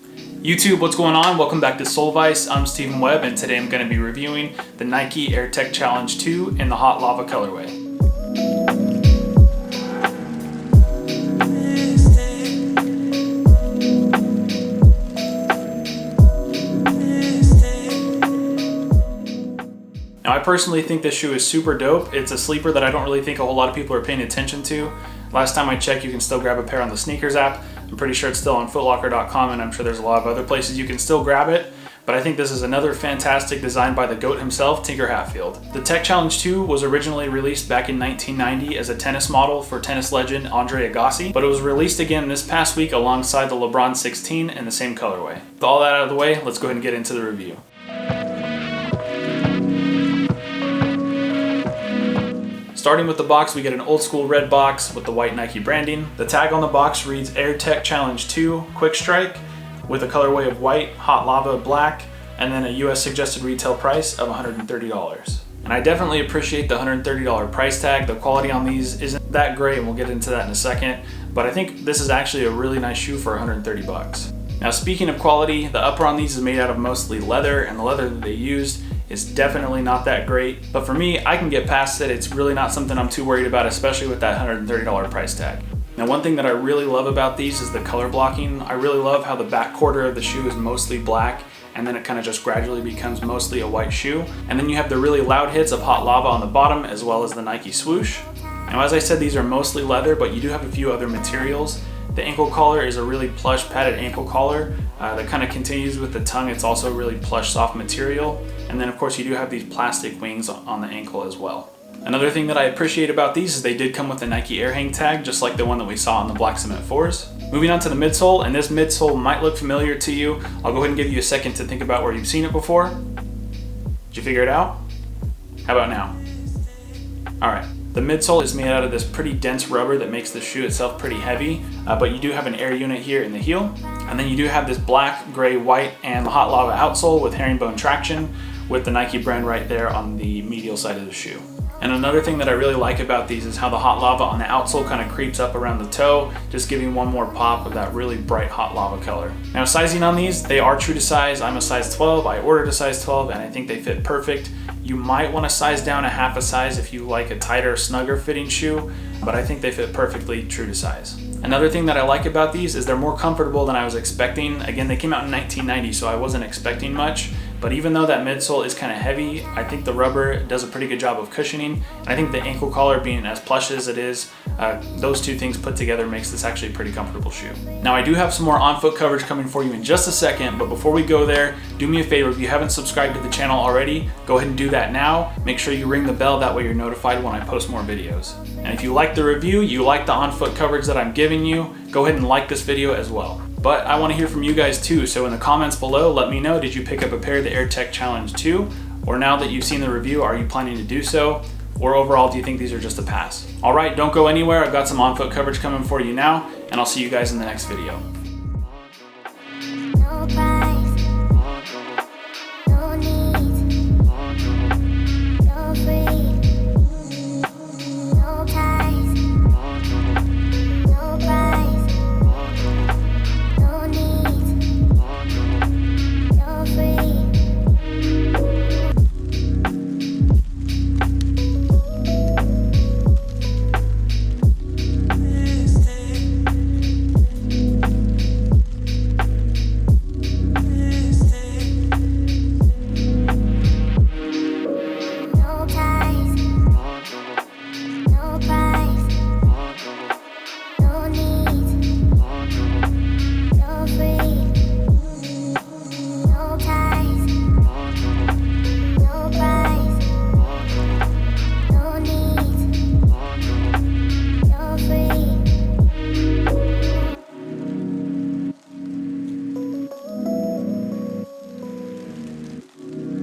YouTube, what's going on? Welcome back to Sole Vice. I'm Stephen Webb, and today I'm going to be reviewing the Nike Air Tech Challenge 2 in the Hot Lava colorway. Now, I personally think this shoe is super dope. It's a sleeper that I don't really think a whole lot of people are paying attention to. Last time I checked, you can still grab a pair on the sneakers app. I'm pretty sure it's still on footlocker.com, and I'm sure there's a lot of other places you can still grab it. But I think this is another fantastic design by the GOAT himself, Tinker Hatfield. The Tech Challenge 2 was originally released back in 1990 as a tennis model for tennis legend Andre Agassi, but it was released again this past week alongside the LeBron 16 in the same colorway. With all that out of the way, let's go ahead and get into the review. Starting with the box, we get an old school red box with the white Nike branding. The tag on the box reads Air Tech Challenge 2 Quick Strike with a colorway of white, hot lava black, and then a US suggested retail price of $130. And I definitely appreciate the $130 price tag. The quality on these isn't that great, and we'll get into that in a second, but I think this is actually a really nice shoe for 130 bucks. Now, speaking of quality, the upper on these is made out of mostly leather, and the leather that they used is definitely not that great, but for me, I can get past it. It's really not something I'm too worried about, especially with that $130 price tag. Now, one thing that I really love about these is the color blocking. I really love how the back quarter of the shoe is mostly black, and then it kind of just gradually becomes mostly a white shoe. And then you have the really loud hits of hot lava on the bottom, as well as the Nike swoosh. Now, as I said, these are mostly leather, but you do have a few other materials. The ankle collar is a really plush padded ankle collar that kind of continues with the tongue. It's also a really plush soft material. And then of course you do have these plastic wings on the ankle as well. Another thing that I appreciate about these is they did come with a Nike Air Hang tag, just like the one that we saw on the Black Cement 4s. Moving on to the midsole, and this midsole might look familiar to you. I'll go ahead and give you a second to think about where you've seen it before. Did you figure it out? How about now? All right. The midsole is made out of this pretty dense rubber that makes the shoe itself pretty heavy, but you do have an air unit here in the heel. And then you do have this black, gray, white, and hot lava outsole with herringbone traction with the Nike brand right there on the medial side of the shoe. And another thing that I really like about these is how the hot lava on the outsole kind of creeps up around the toe, just giving one more pop of that really bright hot lava color. Now, sizing on these, they are true to size. I'm a size 12, I ordered a size 12, and I think they fit perfect. You might want to size down a half a size if you like a tighter, snugger fitting shoe, but I think they fit perfectly true to size. Another thing that I like about these is they're more comfortable than I was expecting. Again, they came out in 1990, so I wasn't expecting much. But even though that midsole is kind of heavy, I think the rubber does a pretty good job of cushioning. And I think the ankle collar being as plush as it is, those two things put together makes this actually a pretty comfortable shoe. Now, I do have some more on-foot coverage coming for you in just a second, but before we go there, do me a favor, if you haven't subscribed to the channel already, go ahead and do that now. Make sure you ring the bell, that way you're notified when I post more videos. And if you like the review, you like the on-foot coverage that I'm giving you, go ahead and like this video as well. But I want to hear from you guys too, so in the comments below, let me know, did you pick up a pair of the Air Tech Challenge 2? Or now that you've seen the review, are you planning to do so? Or overall, do you think these are just a pass? All right, don't go anywhere. I've got some on-foot coverage coming for you now, and I'll see you guys in the next video.